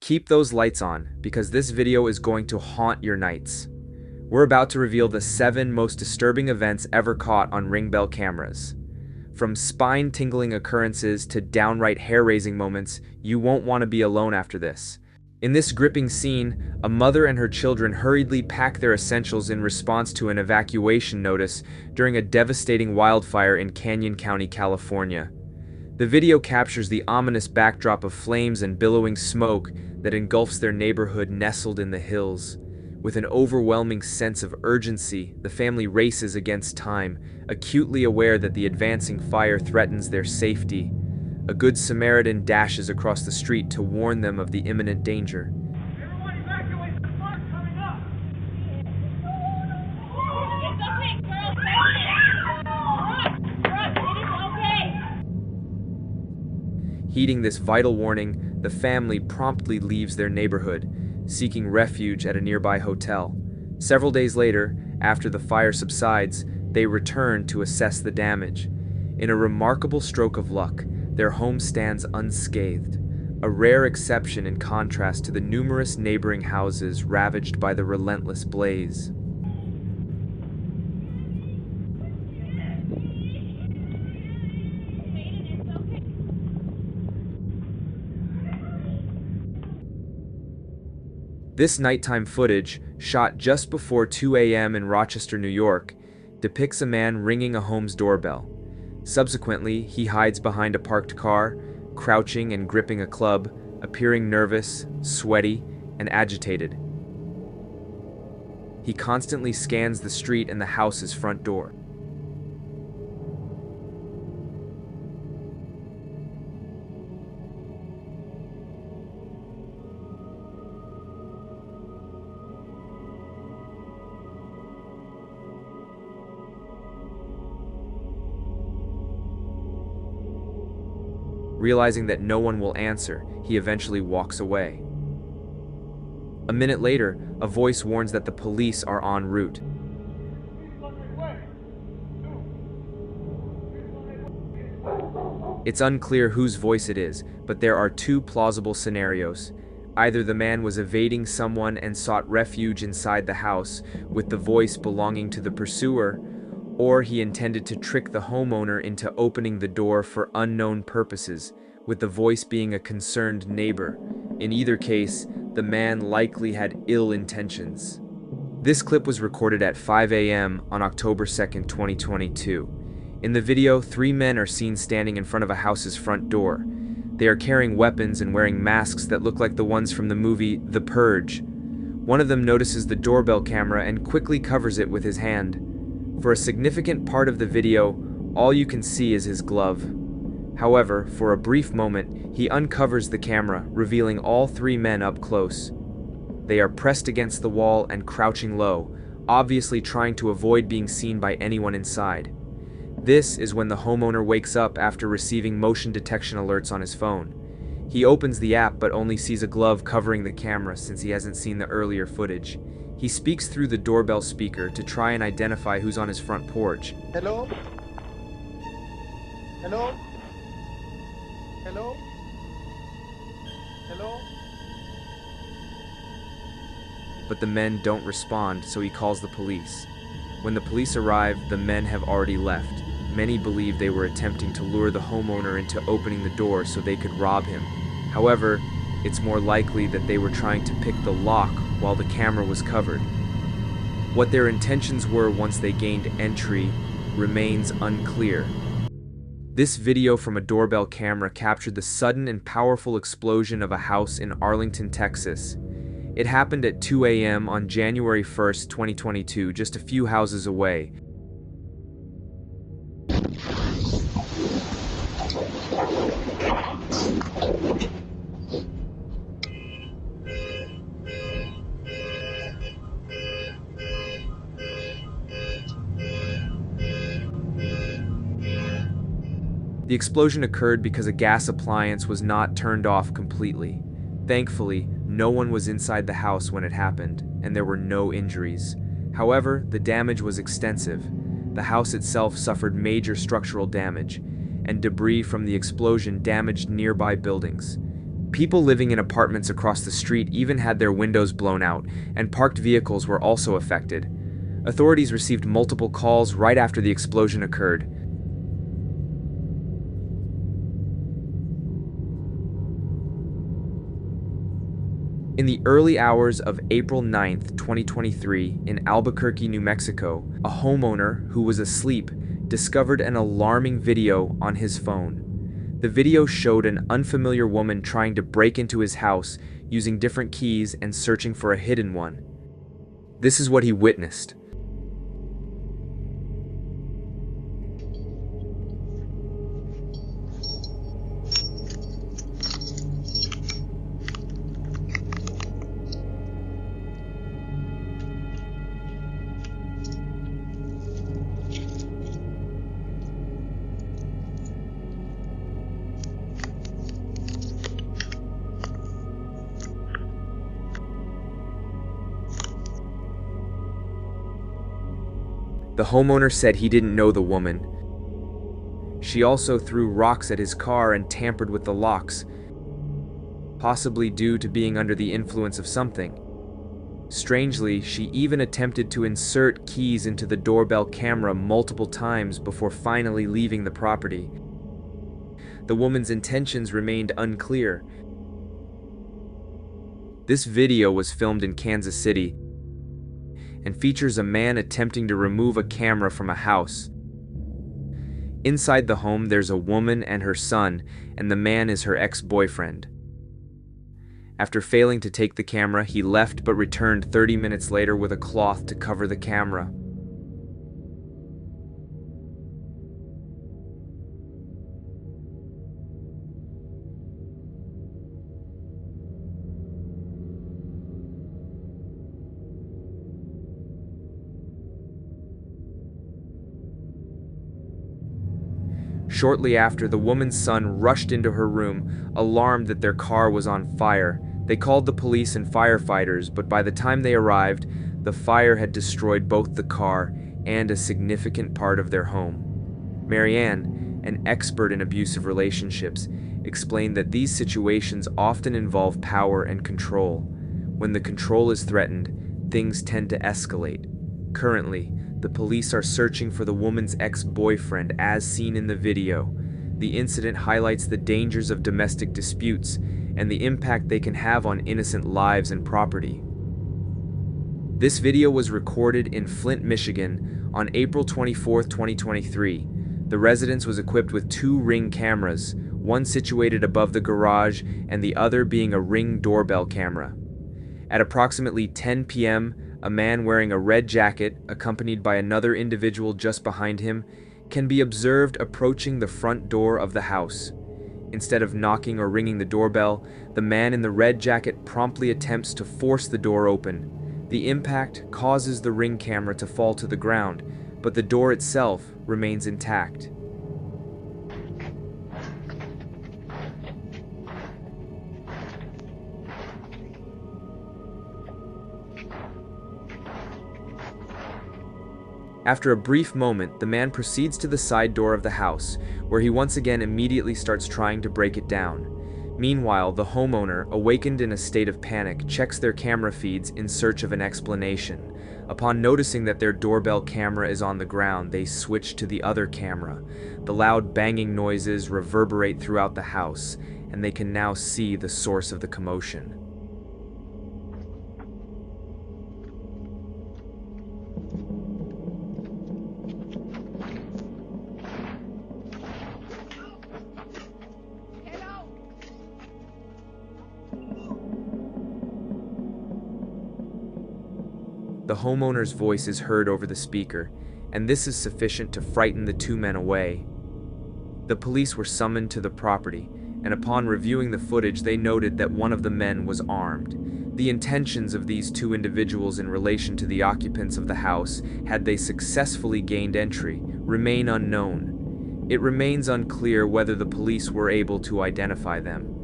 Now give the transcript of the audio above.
Keep those lights on, because this video is going to haunt your nights. We're about to reveal the 7 most disturbing events ever caught on Doorbell cameras. From spine-tingling occurrences to downright hair-raising moments, you won't want to be alone after this. In this gripping scene, a mother and her children hurriedly pack their essentials in response to an evacuation notice during a devastating wildfire in Canyon County, California. The video captures the ominous backdrop of flames and billowing smoke that engulfs their neighborhood nestled in the hills. With an overwhelming sense of urgency, the family races against time, acutely aware that the advancing fire threatens their safety. A good Samaritan dashes across the street to warn them of the imminent danger. Everyone evacuate, the spark's coming up! It's okay, girls, it is okay! Heeding this vital warning, the family promptly leaves their neighborhood, seeking refuge at a nearby hotel. Several days later, after the fire subsides, they return to assess the damage. In a remarkable stroke of luck, their home stands unscathed, a rare exception in contrast to the numerous neighboring houses ravaged by the relentless blaze. This nighttime footage, shot just before 2 a.m. in Rochester, New York, depicts a man ringing a home's doorbell. Subsequently, he hides behind a parked car, crouching and gripping a club, appearing nervous, sweaty, and agitated. He constantly scans the street and the house's front door. Realizing that no one will answer, he eventually walks away. A minute later, a voice warns that the police are en route. It's unclear whose voice it is, but there are 2 plausible scenarios. Either the man was evading someone and sought refuge inside the house, with the voice belonging to the pursuer, or he intended to trick the homeowner into opening the door for unknown purposes, with the voice being a concerned neighbor. In either case, the man likely had ill intentions. This clip was recorded at 5 a.m. on October 2nd, 2022. In the video, 3 men are seen standing in front of a house's front door. They are carrying weapons and wearing masks that look like the ones from the movie The Purge. One of them notices the doorbell camera and quickly covers it with his hand. For a significant part of the video, all you can see is his glove. However, for a brief moment, he uncovers the camera, revealing all 3 men up close. They are pressed against the wall and crouching low, obviously trying to avoid being seen by anyone inside. This is when the homeowner wakes up after receiving motion detection alerts on his phone. He opens the app but only sees a glove covering the camera since he hasn't seen the earlier footage. He speaks through the doorbell speaker to try and identify who's on his front porch. Hello? Hello? Hello? Hello? But the men don't respond, so he calls the police. When the police arrive, the men have already left. Many believe they were attempting to lure the homeowner into opening the door so they could rob him. However, it's more likely that they were trying to pick the lock while the camera was covered. What their intentions were once they gained entry remains unclear. This video from a doorbell camera captured the sudden and powerful explosion of a house in Arlington, Texas. It happened at 2 a.m. on January 1st, 2022, just a few houses away. The explosion occurred because a gas appliance was not turned off completely. Thankfully, no one was inside the house when it happened, and there were no injuries. However, the damage was extensive. The house itself suffered major structural damage, and debris from the explosion damaged nearby buildings. People living in apartments across the street even had their windows blown out, and parked vehicles were also affected. Authorities received multiple calls right after the explosion occurred. In the early hours of April 9th, 2023, in Albuquerque, New Mexico, a homeowner who was asleep discovered an alarming video on his phone. The video showed an unfamiliar woman trying to break into his house using different keys and searching for a hidden one. This is what he witnessed. The homeowner said he didn't know the woman. She also threw rocks at his car and tampered with the locks, possibly due to being under the influence of something. Strangely, she even attempted to insert keys into the doorbell camera multiple times before finally leaving the property. The woman's intentions remained unclear. This video was filmed in Kansas City and features a man attempting to remove a camera from a house. Inside the home, there's a woman and her son, and the man is her ex-boyfriend. After failing to take the camera, he left but returned 30 minutes later with a cloth to cover the camera. Shortly after, the woman's son rushed into her room, alarmed that their car was on fire. They called the police and firefighters, but by the time they arrived, the fire had destroyed both the car and a significant part of their home. Marianne, an expert in abusive relationships, explained that these situations often involve power and control. When the control is threatened, things tend to escalate. Currently, the police are searching for the woman's ex-boyfriend as seen in the video. The incident highlights the dangers of domestic disputes and the impact they can have on innocent lives and property. This video was recorded in Flint, Michigan on April 24, 2023. The residence was equipped with 2 Ring cameras, one situated above the garage and the other being a Ring doorbell camera. At approximately 10 p.m., a man wearing a red jacket, accompanied by another individual just behind him, can be observed approaching the front door of the house. Instead of knocking or ringing the doorbell, the man in the red jacket promptly attempts to force the door open. The impact causes the Ring camera to fall to the ground, but the door itself remains intact. After a brief moment, the man proceeds to the side door of the house, where he once again immediately starts trying to break it down. Meanwhile, the homeowner, awakened in a state of panic, checks their camera feeds in search of an explanation. Upon noticing that their doorbell camera is on the ground, they switch to the other camera. The loud banging noises reverberate throughout the house, and they can now see the source of the commotion. The homeowner's voice is heard over the speaker, and this is sufficient to frighten the 2 men away. The police were summoned to the property, and upon reviewing the footage, they noted that one of the men was armed. The intentions of these 2 individuals in relation to the occupants of the house, had they successfully gained entry, remain unknown. It remains unclear whether the police were able to identify them.